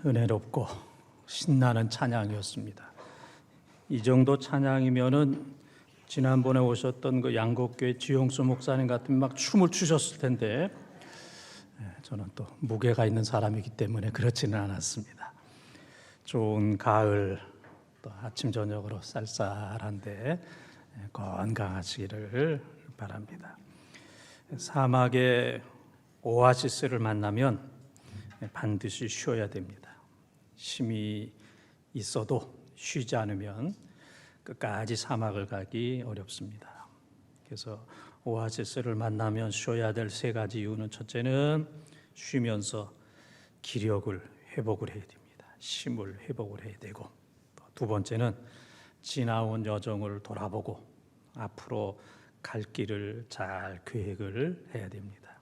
은혜롭고 신나는 찬양이었습니다. 이 정도 찬양이면은 지난번에 오셨던 그 양곡교회 지용수 목사님 같으면 막 춤을 추셨을 텐데 저는 또 무게가 있는 사람이기 때문에 그렇지는 않았습니다. 좋은 가을 또 아침 저녁으로 쌀쌀한데 건강하시기를 바랍니다. 사막의 오아시스를 만나면 반드시 쉬어야 됩니다. 힘이 있어도 쉬지 않으면 끝까지 사막을 가기 어렵습니다. 그래서 오아시스를 만나면 쉬어야 될 세 가지 이유는, 첫째는 쉬면서 기력을 회복을 해야 됩니다. 힘을 회복을 해야 되고, 두 번째는 지나온 여정을 돌아보고 앞으로 갈 길을 잘 계획을 해야 됩니다.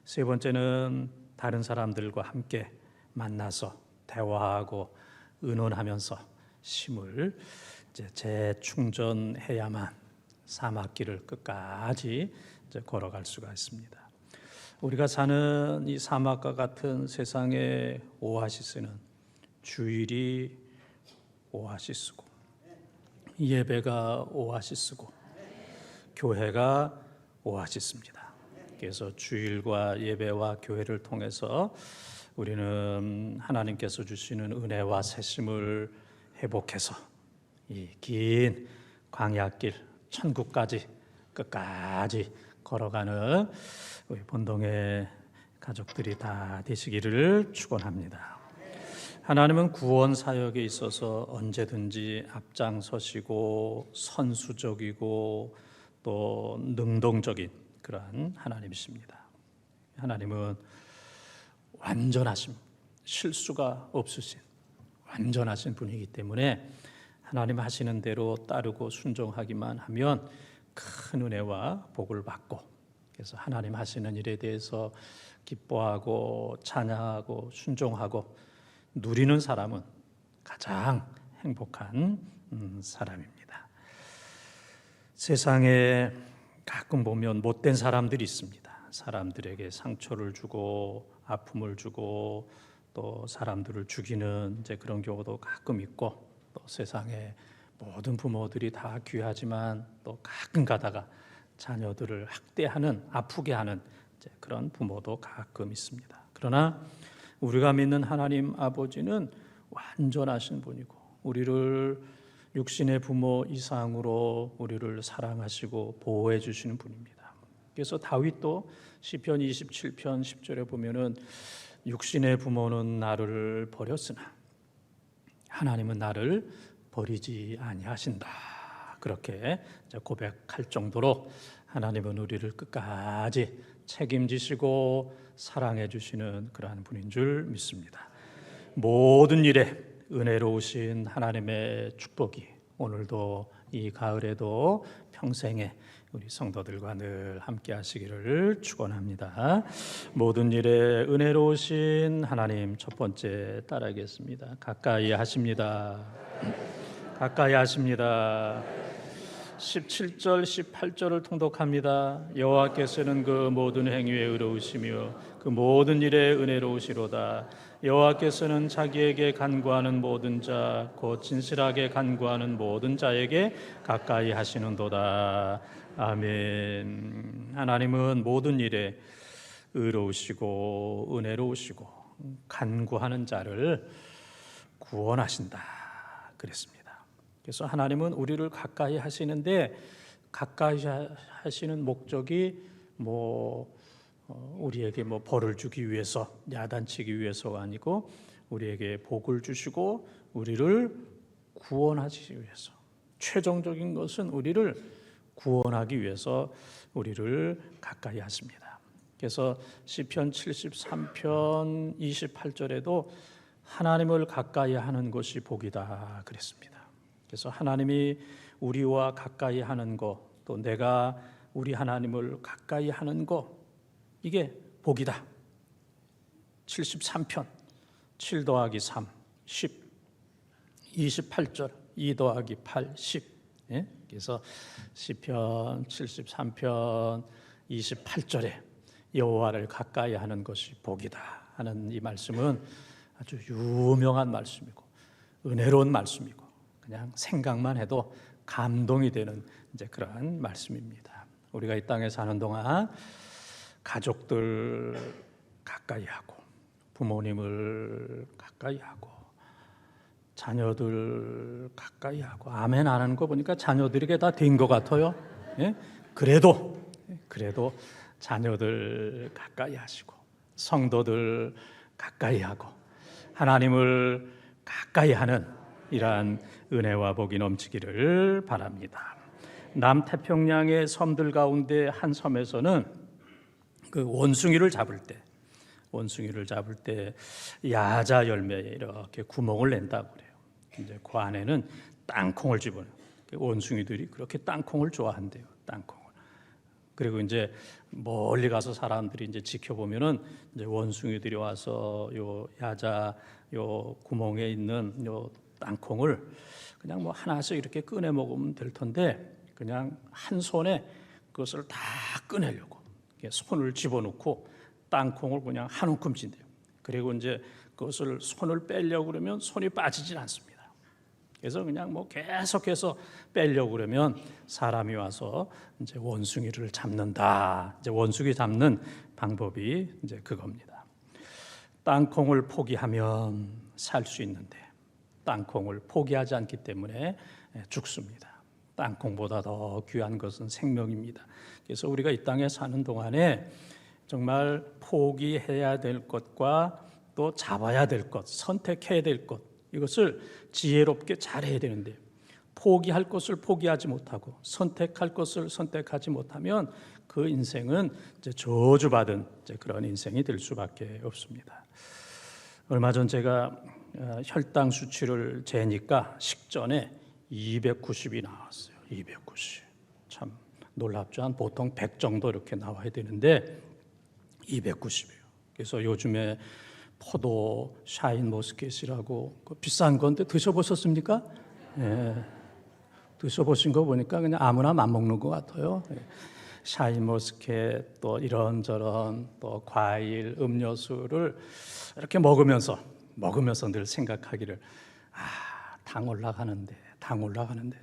세 번째는 다른 사람들과 함께 만나서 대화하고 의논하면서 힘을 재충전해야만 사막길을 끝까지 걸어갈 수가 있습니다. 우리가 사는 이 사막과 같은 세상의 오아시스는 주일이 오아시스고, 예배가 오아시스고, 교회가 오아시스입니다. 그래서 주일과 예배와 교회를 통해서 우리는 하나님께서 주시는 은혜와 새심을 회복해서 이 긴 광야길 천국까지 끝까지 걸어가는 우리 본동의 가족들이 다 되시기를 축원합니다. 하나님은 구원 사역에 있어서 언제든지 앞장서시고 선수적이고 또 능동적인 그러한 하나님이십니다. 하나님은 완전하신, 실수가 없으신 완전하신 분이기 때문에 하나님 하시는 대로 따르고 순종하기만 하면 큰 은혜와 복을 받고, 그래서 하나님 하시는 일에 대해서 기뻐하고 찬양하고 순종하고 누리는 사람은 가장 행복한 사람입니다. 세상에 가끔 보면 못된 사람들이 있습니다. 사람들에게 상처를 주고 아픔을 주고 또 사람들을 죽이는 그런 경우도 가끔 있고, 또 세상에 모든 부모들이 다 귀하지만 또 가끔 가다가 자녀들을 학대하는, 아프게 하는 그런 부모도 가끔 있습니다. 그러나 우리가 믿는 하나님 아버지는 완전하신 분이고, 우리를 육신의 부모 이상으로 우리를 사랑하시고 보호해 주시는 분입니다. 그래서 다윗도 시편 27편 10절에 보면은 육신의 부모는 나를 버렸으나 하나님은 나를 버리지 아니하신다, 그렇게 고백할 정도로 하나님은 우리를 끝까지 책임지시고 사랑해 주시는 그러한 분인 줄 믿습니다. 모든 일에 은혜로우신 하나님의 축복이 오늘도 이 가을에도 평생에 우리 성도들과 늘 함께 하시기를 축원합니다. 모든 일에 은혜로우신 하나님, 첫 번째 따라하겠습니다. 가까이 하십니다. 가까이 하십니다. 17절 18절을 통독합니다. 여호와께서는 그 모든 행위에 의로우시며 그 모든 일에 은혜로우시로다. 여호와께서는 자기에게 간구하는 모든 자, 곧 진실하게 간구하는 모든 자에게 가까이 하시는도다. 아멘. 하나님은 모든 일에 의로우시고 은혜로우시고 간구하는 자를 구원하신다 그랬습니다. 그래서 하나님은 우리를 가까이 하시는데, 가까이 하시는 목적이 우리에게 벌을 주기 위해서, 야단치기 위해서가 아니고 우리에게 복을 주시고 우리를 구원하시기 위해서, 최종적인 것은 우리를 구원하기 위해서 우리를 가까이 하십니다. 그래서 시편 73편 28절에도 하나님을 가까이 하는 것이 복이다 그랬습니다. 그래서 하나님이 우리와 가까이 하는 것, 또 내가 우리 하나님을 가까이 하는 것, 이게 복이다. 73편 7 더하기 3 10, 28절 2 더하기 8 10. 그래서 시편 73편 28절에 여호와를 가까이 하는 것이 복이다 하는 이 말씀은 아주 유명한 말씀이고 은혜로운 말씀이고 그냥 생각만 해도 감동이 되는 이제 그러한 말씀입니다. 우리가 이 땅에 사는 동안 가족들 가까이 하고 부모님을 가까이 하고 자녀들 가까이 하고 아멘 안 하는 거 보니까 자녀들에게 다 된 것 같아요. 예? 그래도 자녀들 가까이 하시고 성도들 가까이 하고 하나님을 가까이 하는 이러한 은혜와 복이 넘치기를 바랍니다. 남태평양의 섬들 가운데 한 섬에서는 그 원숭이를 잡을 때 야자 열매에 이렇게 구멍을 낸다고 그래요. 이제 그 안에는 땅콩을 집어넣어요. 원숭이들이 그렇게 땅콩을 좋아한대요. 땅콩을. 그리고 이제 멀리 가서 사람들이 이제 지켜보면은 이제 원숭이들이 와서 요 야자 요 구멍에 있는 요 땅콩을 그냥 뭐 하나씩 이렇게 꺼내 먹으면 될 텐데 그냥 한 손에 그것을 다 꺼내려고 손을 집어넣고 땅콩을 그냥 한 움큼 찐대요. 그리고 이제 그것을 손을 빼려고 그러면 손이 빠지질 않습니다. 그래서 그냥 뭐 계속해서 빼려고 그러면 사람이 와서 이제 원숭이를 잡는다. 이제 원숭이 잡는 방법이 이제 그겁니다. 땅콩을 포기하면 살 수 있는데 땅콩을 포기하지 않기 때문에 죽습니다. 땅콩보다 더 귀한 것은 생명입니다. 그래서 우리가 이 땅에 사는 동안에 정말 포기해야 될 것과 또 잡아야 될 것, 선택해야 될 것 이것을 지혜롭게 잘해야 되는데 포기할 것을 포기하지 못하고 선택할 것을 선택하지 못하면 그 인생은 이제 저주받은 이제 그런 인생이 될 수밖에 없습니다. 얼마 전 제가 혈당 수치를 재니까 식전에 290이 나왔어요. 290. 참 놀랍죠. 한 보통 100 정도 이렇게 나와야 되는데 290이에요. 그래서 요즘에 포도 샤인머스켓이라고 그 비싼 건데 드셔보셨습니까? 예. 드셔보신 거 보니까 그냥 아무나 맘먹는 것 같아요. 예. 샤인머스켓 또 이런저런 또 과일, 음료수를 이렇게 먹으면서 늘 생각하기를 당 올라가는데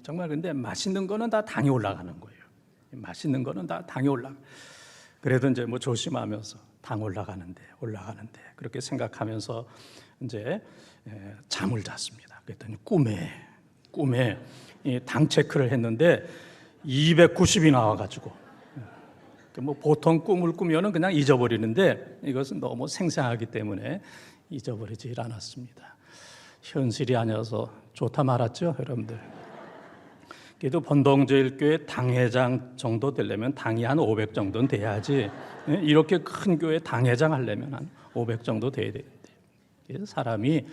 정말 근데 맛있는 거는 다 당이 올라가는 거예요. 맛있는 거는 다 당이 올라가. 그래도 이제 뭐 조심하면서 당 올라가는데 그렇게 생각하면서 이제 잠을 잤습니다. 그랬더니 꿈에 당 체크를 했는데 290이 나와가지고 뭐 보통 꿈을 꾸면은 그냥 잊어버리는데 이것은 너무 생생하기 때문에 잊어버리질 않았습니다. 현실이 아니어서 좋다 말았죠, 여러분들. 그래도 번동제일교회 당회장 정도 되려면 당이 한 500 정도는 돼야지. 이렇게 큰 교회 당회장 하려면 한 500 정도 돼야 되는데. 그래서 사람이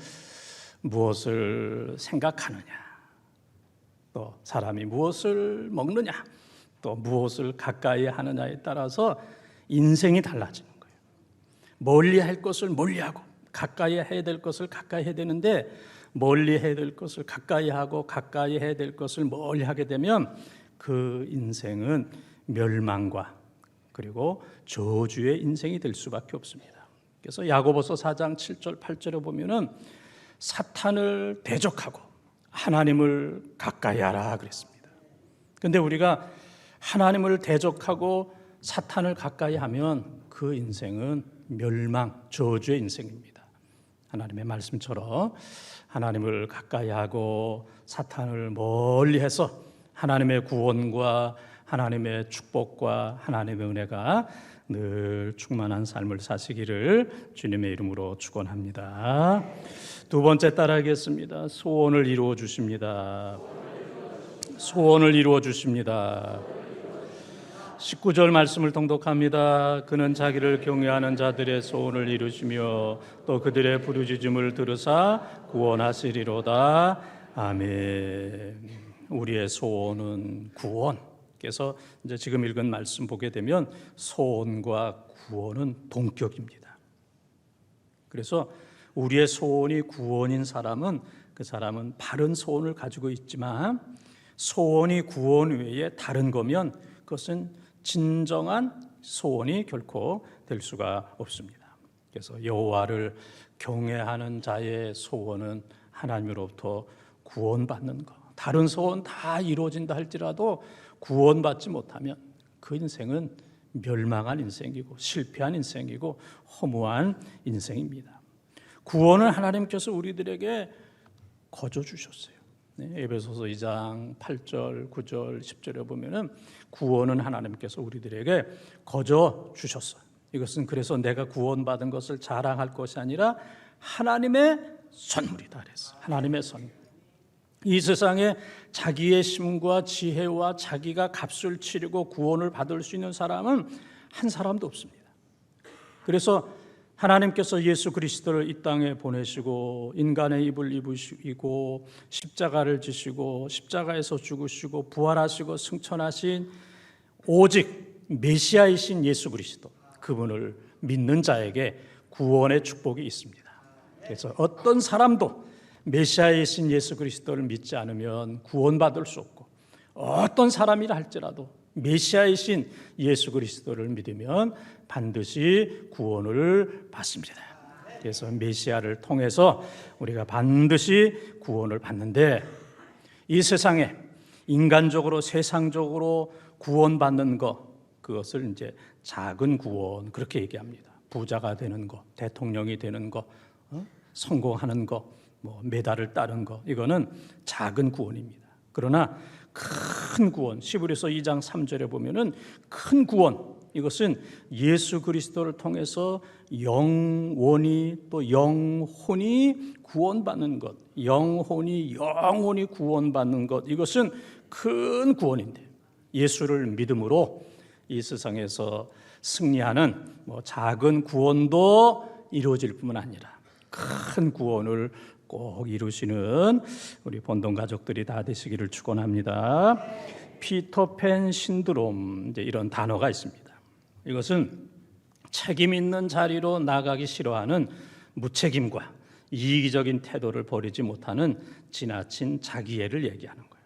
무엇을 생각하느냐, 또 사람이 무엇을 먹느냐, 또 무엇을 가까이 하느냐에 따라서 인생이 달라지는 거예요. 멀리 할 것을 멀리하고 가까이 해야 될 것을 가까이 해야 되는데 멀리 해야 될 것을 가까이 하고 가까이 해야 될 것을 멀리 하게 되면 그 인생은 멸망과 그리고 저주의 인생이 될 수밖에 없습니다. 그래서 야고보서 4장 7절 8절에 보면은 사탄을 대적하고 하나님을 가까이 하라 그랬습니다. 그런데 우리가 하나님을 대적하고 사탄을 가까이 하면 그 인생은 멸망, 저주의 인생입니다. 하나님의 말씀처럼 하나님을 가까이 하고 사탄을 멀리해서 하나님의 구원과 하나님의 축복과 하나님의 은혜가 늘 충만한 삶을 사시기를 주님의 이름으로 축원합니다. 두 번째 따라하겠습니다. 소원을 이루어 주십니다. 소원을 이루어 주십니다. 19절 말씀을 통독합니다. 그는 자기를 경외하는 자들의 소원을 이루시며 또 그들의 부르짖음을 들으사 구원하시리로다. 아멘. 우리의 소원은 구원. 그래서 이제 지금 읽은 말씀 보게 되면 소원과 구원은 동격입니다. 그래서 우리의 소원이 구원인 사람은 그 사람은 바른 소원을 가지고 있지만 소원이 구원 외에 다른 거면 그것은 진정한 소원이 결코 될 수가 없습니다. 그래서 여호와를 경외하는 자의 소원은 하나님으로부터 구원받는 것. 다른 소원 다 이루어진다 할지라도 구원받지 못하면 그 인생은 멸망한 인생이고 실패한 인생이고 허무한 인생입니다. 구원을 하나님께서 우리들에게 거저 주셨어요. 에베소서 2장 8절, 9절, 10절에 보면은 구원은 하나님께서 우리들에게 거저 주셨어요. 이것은 그래서 내가 구원받은 것을 자랑할 것이 아니라 하나님의 선물이다 그랬어요. 하나님의 선물. 이 세상에 자기의 힘과 지혜와 자기가 값을 치르고 구원을 받을 수 있는 사람은 한 사람도 없습니다. 그래서 하나님께서 예수 그리스도를 이 땅에 보내시고 인간의 입을 입으시고 십자가를 지시고 십자가에서 죽으시고 부활하시고 승천하신 오직 메시아이신 예수 그리스도, 그분을 믿는 자에게 구원의 축복이 있습니다. 그래서 어떤 사람도 메시아이신 예수 그리스도를 믿지 않으면 구원받을 수 없고, 어떤 사람이라 할지라도 메시아이신 예수 그리스도를 믿으면 반드시 구원을 받습니다. 그래서 메시아를 통해서 우리가 반드시 구원을 받는데, 이 세상에 인간적으로 세상적으로 구원받는 것, 그것을 이제 작은 구원 그렇게 얘기합니다. 부자가 되는 것, 대통령이 되는 것, 성공하는 것, 메달을 따는 것, 이거는 작은 구원입니다. 그러나 큰 구원, 시브리서 2장 3절에 보면은 큰 구원, 이것은 예수 그리스도를 통해서 영원히 또 영혼이 구원받는 것, 영혼이 구원받는 것, 이것은 큰 구원인데, 예수를 믿음으로 이 세상에서 승리하는 작은 구원도 이루어질 뿐만 아니라 큰 구원을 꼭 이루시는 우리 본동 가족들이 다 되시기를 축원합니다. 피터팬 신드롬, 이제 이런 단어가 있습니다. 이것은 책임 있는 자리로 나가기 싫어하는 무책임과 이기적인 태도를 버리지 못하는 지나친 자기애를 얘기하는 거예요.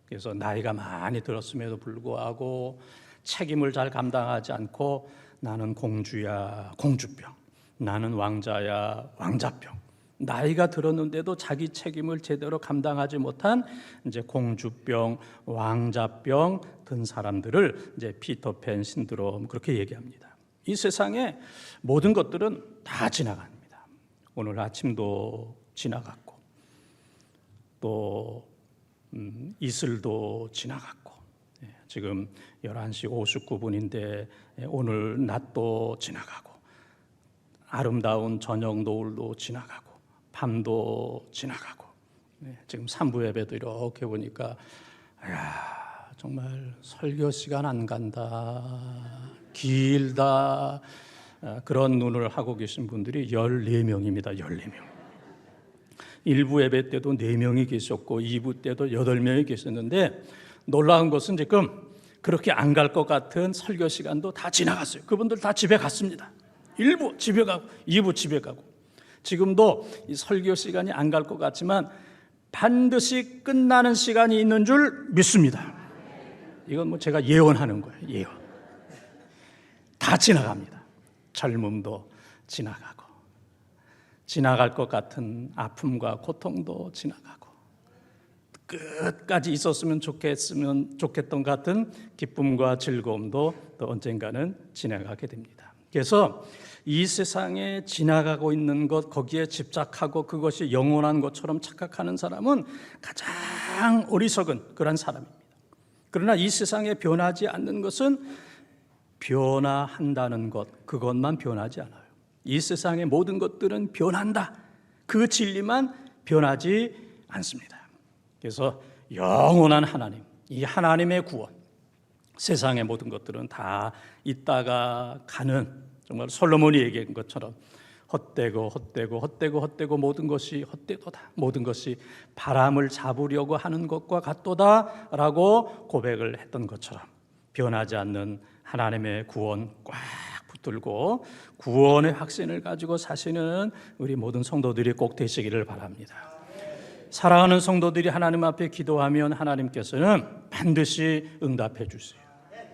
그래서 나이가 많이 들었음에도 불구하고 책임을 잘 감당하지 않고 나는 공주야 공주병, 나는 왕자야 왕자병, 나이가 들었는데도 자기 책임을 제대로 감당하지 못한 이제 공주병, 왕자병 든 사람들을 이제 피터팬 신드롬 그렇게 얘기합니다. 이 세상에 모든 것들은 다 지나갑니다. 오늘 아침도 지나갔고 또 이슬도 지나갔고 지금 11시 59분인데 오늘 낮도 지나가고 아름다운 저녁 노을도 지나가고 밤도 지나가고 지금 3부 예배도 이렇게 보니까 정말 설교 시간 안 간다, 길다, 그런 눈을 하고 계신 분들이 14명입니다. 14명. 1부 예배 때도 4명이 계셨고 2부 때도 8명이 계셨는데, 놀라운 것은 지금 그렇게 안 갈 것 같은 설교 시간도 다 지나갔어요. 그분들 다 집에 갔습니다. 1부 집에 가고 2부 집에 가고, 지금도 이 설교 시간이 안 갈 것 같지만 반드시 끝나는 시간이 있는 줄 믿습니다. 이건 제가 예언하는 거예요. 예언. 다 지나갑니다. 젊음도 지나가고 지나갈 것 같은 아픔과 고통도 지나가고 끝까지 있었으면 좋겠던 같은 기쁨과 즐거움도 또 언젠가는 지나가게 됩니다. 그래서 이 세상에 지나가고 있는 것, 거기에 집착하고 그것이 영원한 것처럼 착각하는 사람은 가장 어리석은 그런 사람입니다. 그러나 이 세상에 변하지 않는 것은 변화한다는 것, 그것만 변하지 않아요. 이 세상의 모든 것들은 변한다, 그 진리만 변하지 않습니다. 그래서 영원한 하나님, 이 하나님의 구원, 세상의 모든 것들은 다 있다가 가는, 정말 솔로몬이 얘기한 것처럼 헛되고 모든 것이 헛되도다, 모든 것이 바람을 잡으려고 하는 것과 같도다라고 고백을 했던 것처럼 변하지 않는 하나님의 구원 꽉 붙들고 구원의 확신을 가지고 사시는 우리 모든 성도들이 꼭 되시기를 바랍니다. 사랑하는 성도들이 하나님 앞에 기도하면 하나님께서는 반드시 응답해 주세요.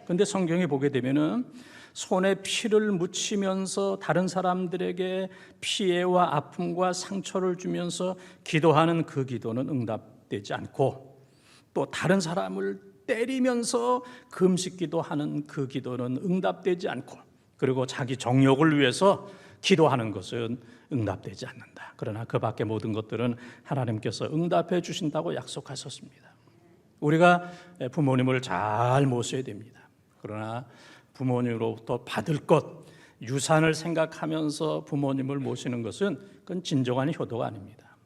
그런데 성경에 보게 되면은 손에 피를 묻히면서 다른 사람들에게 피해와 아픔과 상처를 주면서 기도하는 그 기도는 응답되지 않고, 또 다른 사람을 때리면서 금식 기도하는 그 기도는 응답되지 않고, 그리고 자기 정욕을 위해서 기도하는 것은 응답되지 않는다. 그러나 그 밖의 모든 것들은 하나님께서 응답해 주신다고 약속하셨습니다. 우리가 부모님을 잘 모셔야 됩니다. 그러나 부모님으로부터 받을 것, 유산을 생각하면서 부모님을 모시는 것은 그건 진정한 효도가 아닙니다.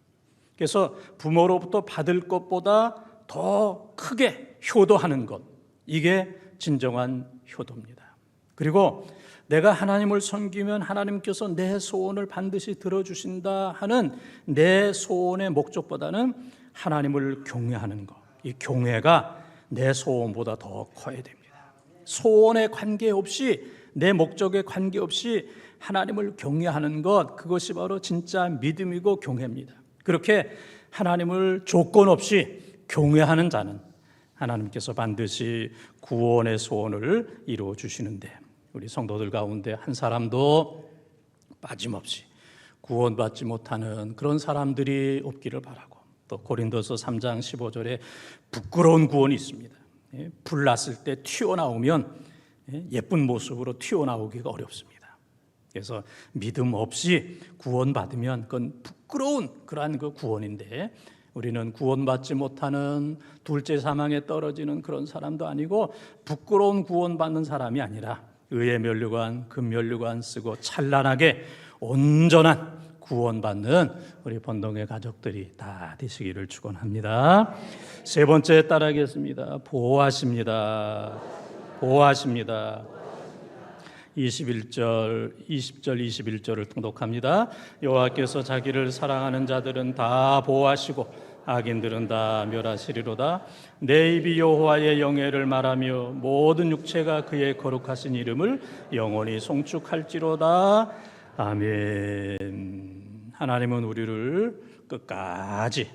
그래서 부모로부터 받을 것보다 더 크게 효도하는 것, 이게 진정한 효도입니다. 그리고 내가 하나님을 섬기면 하나님께서 내 소원을 반드시 들어주신다 하는 내 소원의 목적보다는 하나님을 경외하는 것, 이 경외가 내 소원보다 더 커야 됩니다. 소원에 관계없이, 내 목적에 관계없이 하나님을 경외하는 것, 그것이 바로 진짜 믿음이고 경외입니다. 그렇게 하나님을 조건 없이 경외하는 자는 하나님께서 반드시 구원의 소원을 이루어 주시는데, 우리 성도들 가운데 한 사람도 빠짐없이 구원받지 못하는 그런 사람들이 없기를 바라고, 또 고린도서 3장 15절에 부끄러운 구원이 있습니다. 불 났을 때 튀어나오면 예쁜 모습으로 튀어나오기가 어렵습니다. 그래서 믿음 없이 구원받으면 그건 부끄러운 그러한 그 구원인데, 우리는 구원받지 못하는 둘째 사망에 떨어지는 그런 사람도 아니고 부끄러운 구원받는 사람이 아니라 의의 면류관, 금면류관 쓰고 찬란하게 온전한 구원받는 우리 번동의 가족들이 다 되시기를 축원합니다. 세 번째 따라하겠습니다. 보호하십니다. 보호하십니다. 20절 21절을 통독합니다. 여호와께서 자기를 사랑하는 자들은 다 보호하시고 악인들은 다 멸하시리로다. 내 입이 여호와의 영예를 말하며 모든 육체가 그의 거룩하신 이름을 영원히 송축할지로다. 아멘. 하나님은 우리를 끝까지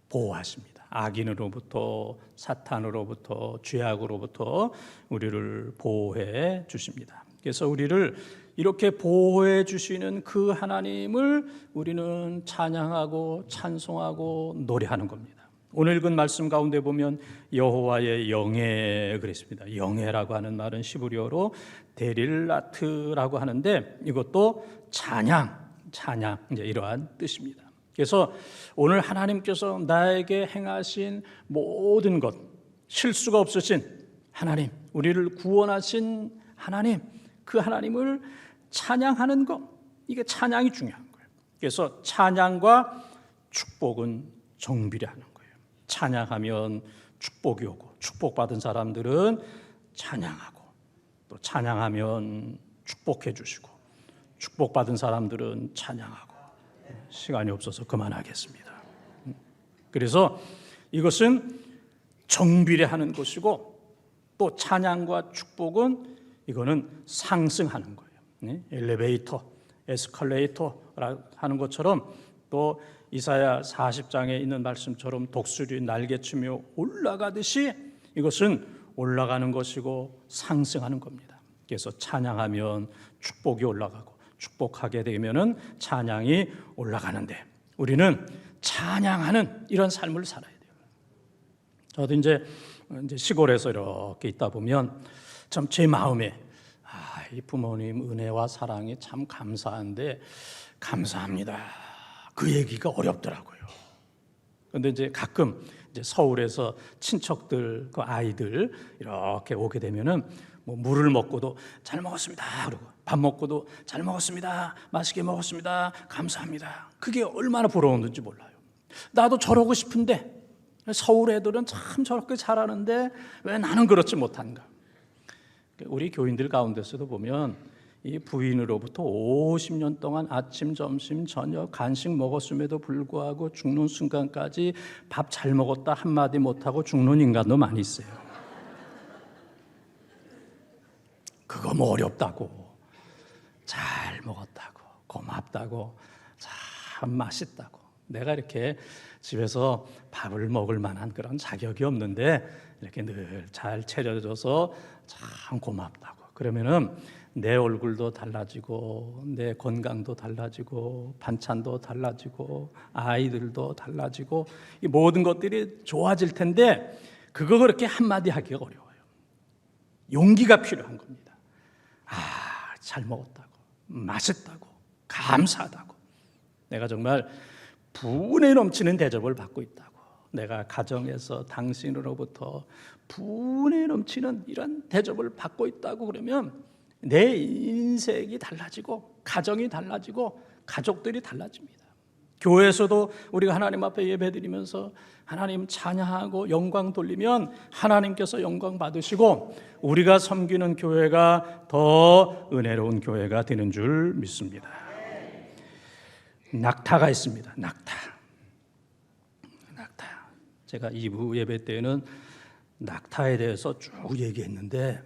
보호하십니다. 악인으로부터, 사탄으로부터, 죄악으로부터 우리를 보호해 주십니다. 그래서 우리를 이렇게 보호해 주시는 그 하나님을 우리는 찬양하고 찬송하고 노래하는 겁니다. 오늘 읽은 말씀 가운데 보면 여호와의 영예 그랬습니다. 영예라고 하는 말은 시브리어로 데릴라트라고 하는데, 이것도 찬양 이제 이러한 뜻입니다. 그래서 오늘 하나님께서 나에게 행하신 모든 것, 실수가 없으신 하나님, 우리를 구원하신 하나님, 그 하나님을 찬양하는 것, 이게 찬양이 중요한 거예요. 그래서 찬양과 축복은 정비례하는 거예요. 찬양하면 축복이 오고, 축복받은 사람들은 찬양하고, 또 찬양하면 축복해 주시고, 축복받은 사람들은 찬양하고. 시간이 없어서 그만하겠습니다. 그래서 이것은 정비례하는 것이고, 또 찬양과 축복은 이거는 상승하는 거예요. 엘리베이터, 에스컬레이터 하는 것처럼, 또 이사야 40장에 있는 말씀처럼 독수리 날개치며 올라가듯이 이것은 올라가는 것이고 상승하는 겁니다. 그래서 찬양하면 축복이 올라가고, 축복하게 되면은 찬양이 올라가는데, 우리는 찬양하는 이런 삶을 살아야 돼요. 저도 이제 시골에서 이렇게 있다 보면 참 제 마음에 이 부모님 은혜와 사랑이 참 감사한데, 감사합니다, 그 얘기가 어렵더라고요. 그런데 이제 가끔 이제 서울에서 친척들 그 아이들 이렇게 오게 되면은 뭐 물을 먹고도 잘 먹었습니다 그러고, 밥 먹고도 잘 먹었습니다, 맛있게 먹었습니다, 감사합니다. 그게 얼마나 부러웠는지 몰라요. 나도 저러고 싶은데, 서울 애들은 참 저렇게 잘하는데 왜 나는 그렇지 못한가. 우리 교인들 가운데서도 보면 이 부인으로부터 50년 동안 아침, 점심, 저녁 간식 먹었음에도 불구하고 죽는 순간까지 밥 잘 먹었다 한마디 못하고 죽는 인간도 많이 있어요. 그거 뭐 어렵다고, 잘 먹었다고, 고맙다고, 참 맛있다고. 내가 이렇게 집에서 밥을 먹을 만한 그런 자격이 없는데 이렇게 늘 잘 차려줘서 참 고맙다고, 그러면은 내 얼굴도 달라지고 내 건강도 달라지고 반찬도 달라지고 아이들도 달라지고 이 모든 것들이 좋아질 텐데 그거 그렇게 한마디 하기가 어려워요. 용기가 필요한 겁니다. 잘 먹었다고, 맛있다고, 감사하다고, 내가 정말 분에 넘치는 대접을 받고 있다고, 내가 가정에서 당신으로부터 분에 넘치는 이런 대접을 받고 있다고 그러면 내 인생이 달라지고 가정이 달라지고 가족들이 달라집니다. 교회에서도 우리가 하나님 앞에 예배드리면서 하나님 찬양하고 영광 돌리면 하나님께서 영광 받으시고 우리가 섬기는 교회가 더 은혜로운 교회가 되는 줄 믿습니다. 낙타가 있습니다. 낙타. 제가 2부 예배 때는 낙타에 대해서 쭉 얘기했는데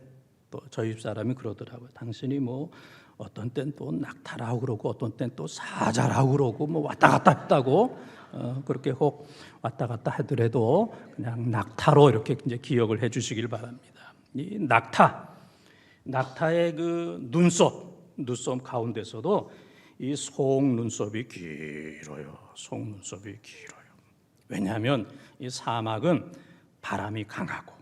또 저희 집사람이 그러더라고요. 당신이 뭐 어떤 땐 또 낙타라고 그러고 어떤 땐 또 사자라고 그러고 뭐 왔다 갔다 했다고 그렇게 혹 왔다 갔다 하더라도 그냥 낙타로 이렇게 이제 기억을 해주시길 바랍니다. 이 낙타의 그 눈썹 가운데서도 이 속눈썹이 길어요. 속눈썹이 길어요. 왜냐하면 이 사막은 바람이 강하고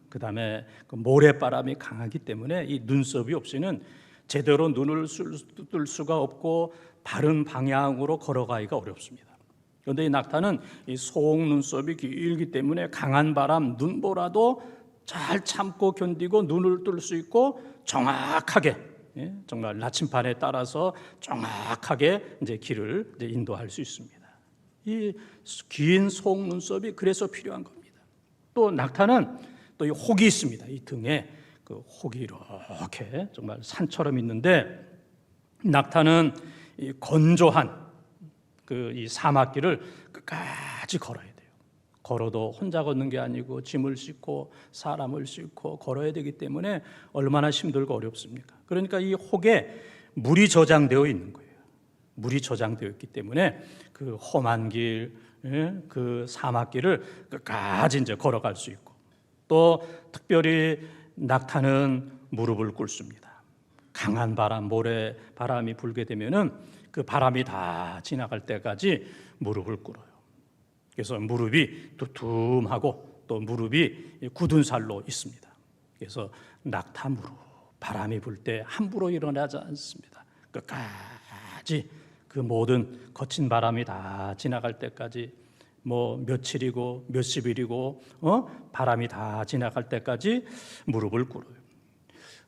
그다음에 그 모래바람이 강하기 때문에 이 눈썹이 없이는 제대로 눈을 뜰 수가 없고 바른 방향으로 걸어가기가 어렵습니다. 그런데 이 낙타는 이 속눈썹이 길기 때문에 강한 바람, 눈보라도 잘 참고 견디고 눈을 뜰 수 있고 정확하게, 정말 나침반에 따라서 정확하게 이제 길을 이제 인도할 수 있습니다. 이 긴 속눈썹이 그래서 필요한 겁니다. 또 낙타는 또 이 혹이 있습니다. 이 등에 그 혹이 이렇게 정말 산처럼 있는데 낙타는 이 건조한 그 이 사막길을 끝까지 걸어야 돼요. 걸어도 혼자 걷는 게 아니고 짐을 싣고 사람을 싣고 걸어야 되기 때문에 얼마나 힘들고 어렵습니까? 그러니까 이 혹에 물이 저장되어 있는 거예요. 물이 저장되어 있기 때문에 그 험한 길, 그 사막길을 끝까지 이제 걸어갈 수 있고 또 특별히 낙타는 무릎을 꿇습니다. 강한 바람, 모래 바람이 불게 되면은 그 바람이 다 지나갈 때까지 무릎을 꿇어요. 그래서 무릎이 두툼하고 또 무릎이 굳은 살로 있습니다. 그래서 낙타 무릎, 바람이 불 때 함부로 일어나지 않습니다. 끝까지 그 모든 거친 바람이 다 지나갈 때까지 뭐 며칠이고 몇십일이고 바람이 다 지나갈 때까지 무릎을 꿇어요.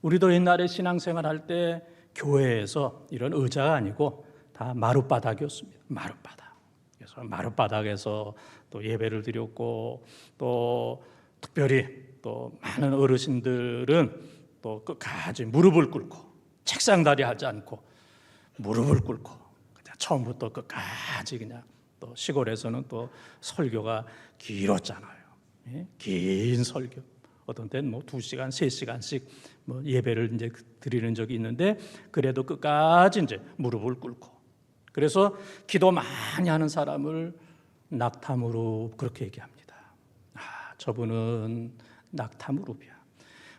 우리도 옛날에 신앙생활 할 때 교회에서 이런 의자가 아니고 다 마룻바닥이었습니다. 마룻바닥. 그래서 마룻바닥에서 또 예배를 드렸고 또 특별히 또 많은 어르신들은 또 끝까지 무릎을 꿇고 책상다리 하지 않고 무릎을 꿇고 그냥 처음부터 끝까지 그냥 또 시골에서는 또 설교가 길었잖아요. 긴 설교. 어떤 때는 뭐 2시간, 3시간씩 뭐 예배를 이제 드리는 적이 있는데 그래도 끝까지 이제 무릎을 꿇고 그래서 기도 많이 하는 사람을 낙타 무릎 그렇게 얘기합니다. 저분은 낙타 무릎이야.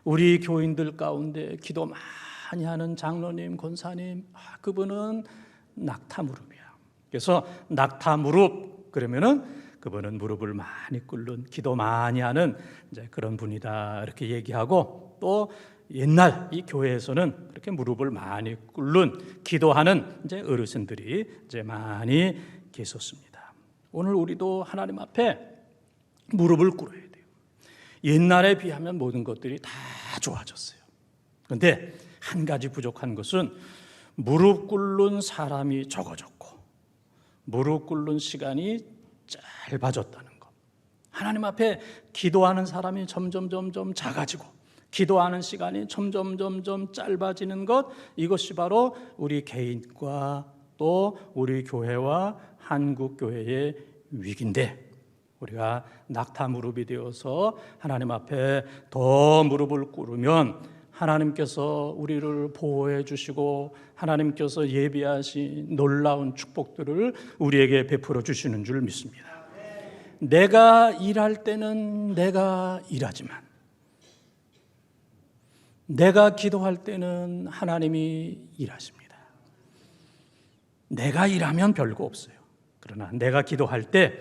우리 교인들 가운데 기도 많이 하는 장로님, 권사님, 그분은 낙타 무릎이야. 그래서 낙타 무릎 그러면은 그분은 무릎을 많이 꿇는 기도 많이 하는 이제 그런 분이다 이렇게 얘기하고 또 옛날 이 교회에서는 그렇게 무릎을 많이 꿇는 기도하는 이제 어르신들이 이제 많이 계셨습니다. 오늘 우리도 하나님 앞에 무릎을 꿇어야 돼요. 옛날에 비하면 모든 것들이 다 좋아졌어요. 그런데 한 가지 부족한 것은 무릎 꿇는 사람이 적어졌고 무릎 꿇는 시간이 짧아졌다는 것. 하나님 앞에 기도하는 사람이 점점 작아지고 기도하는 시간이 점점 짧아지는 것, 이것이 바로 우리 개인과 또 우리 교회와 한국 교회의 위기인데 우리가 낙타 무릎이 되어서 하나님 앞에 더 무릎을 꿇으면 하나님께서 우리를 보호해 주시고 하나님께서 예비하신 놀라운 축복들을 우리에게 베풀어 주시는 줄 믿습니다. 내가 일할 때는 내가 일하지만 내가 기도할 때는 하나님이 일하십니다. 내가 일하면 별거 없어요. 그러나 내가 기도할 때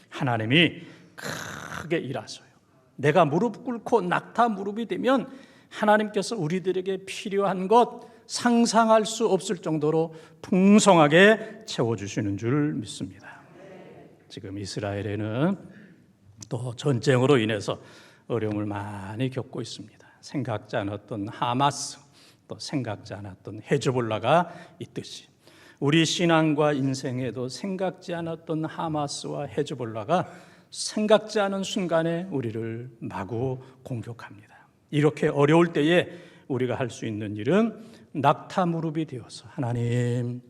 하나님이 크게 일하셔요. 내가 무릎 꿇고 낙타 무릎이 되면 하나님께서 우리들에게 필요한 것 상상할 수 없을 정도로 풍성하게 채워주시는 줄 믿습니다. 지금 이스라엘에는 또 전쟁으로 인해서 어려움을 많이 겪고 있습니다. 생각지 않았던 하마스, 또 생각지 않았던 헤즈볼라가 있듯이 우리 신앙과 인생에도 생각지 않았던 하마스와 헤즈볼라가 생각지 않은 순간에 우리를 마구 공격합니다. 이렇게 어려울 때에 우리가 할 수 있는 일은 낙타 무릎이 되어서 하나님,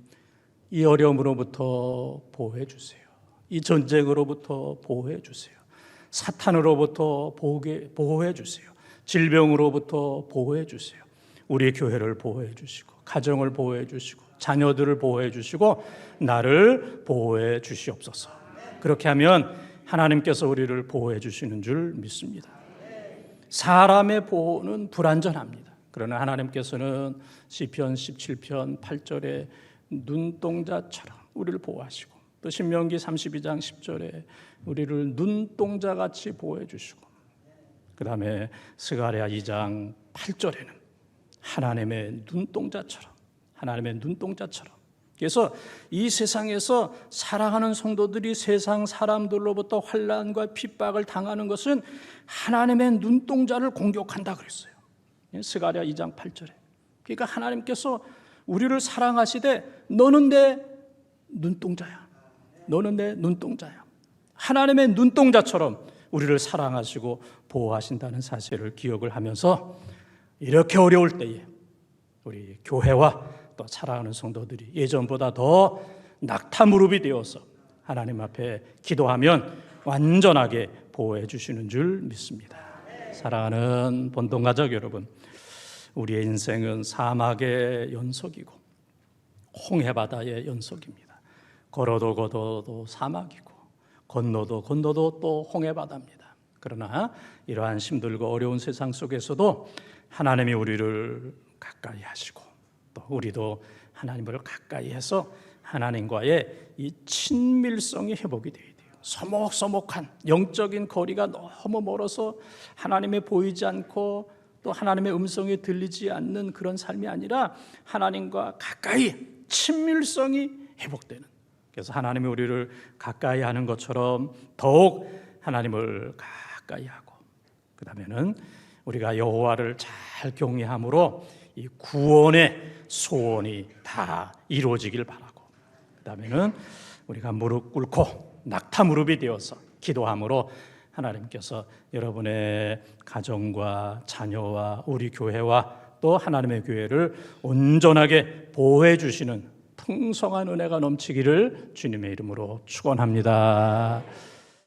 이 어려움으로부터 보호해 주세요. 이 전쟁으로부터 보호해 주세요. 사탄으로부터 보호해 주세요. 질병으로부터 보호해 주세요. 우리 교회를 보호해 주시고 가정을 보호해 주시고 자녀들을 보호해 주시고 나를 보호해 주시옵소서. 그렇게 하면 하나님께서 우리를 보호해 주시는 줄 믿습니다. 사람의 보호는 불완전합니다. 그러나 하나님께서는 시편 17편 8절에 눈동자처럼 우리를 보호하시고 또 신명기 32장 10절에 우리를 눈동자같이 보호해 주시고 그 다음에 스가랴 2장 8절에는 하나님의 눈동자처럼 그래서 이 세상에서 사랑하는 성도들이 세상 사람들로부터 환난과 핍박을 당하는 것은 하나님의 눈동자를 공격한다 그랬어요. 스가랴 2장 8절에. 그러니까 하나님께서 우리를 사랑하시되 너는 내 눈동자야. 너는 내 눈동자야. 하나님의 눈동자처럼 우리를 사랑하시고 보호하신다는 사실을 기억을 하면서 이렇게 어려울 때에 우리 교회와 또 사랑하는 성도들이 예전보다 더 낙타 무릎이 되어서 하나님 앞에 기도하면 완전하게 보호해 주시는 줄 믿습니다. 사랑하는 본동가족 여러분, 우리의 인생은 사막의 연속이고 홍해바다의 연속입니다. 걸어도 사막이고 건너도 또 홍해바다입니다. 그러나 이러한 힘들고 어려운 세상 속에서도 하나님이 우리를 가까이 하시고 또 우리도 하나님을 가까이 해서 하나님과의 이 친밀성이 회복이 되어야 돼요. 서먹서먹한 영적인 거리가 너무 멀어서 하나님의 보이지 않고 또 하나님의 음성이 들리지 않는 그런 삶이 아니라 하나님과 가까이 친밀성이 회복되는, 그래서 하나님이 우리를 가까이 하는 것처럼 더욱 하나님을 가까이 하고 그 다음에는 우리가 여호와를 잘 경외함으로 이 구원의 소원이 다 이루어지길 바라고 그 다음에는 우리가 무릎 꿇고 낙타 무릎이 되어서 기도함으로 하나님께서 여러분의 가정과 자녀와 우리 교회와 또 하나님의 교회를 온전하게 보호해 주시는 풍성한 은혜가 넘치기를 주님의 이름으로 축원합니다.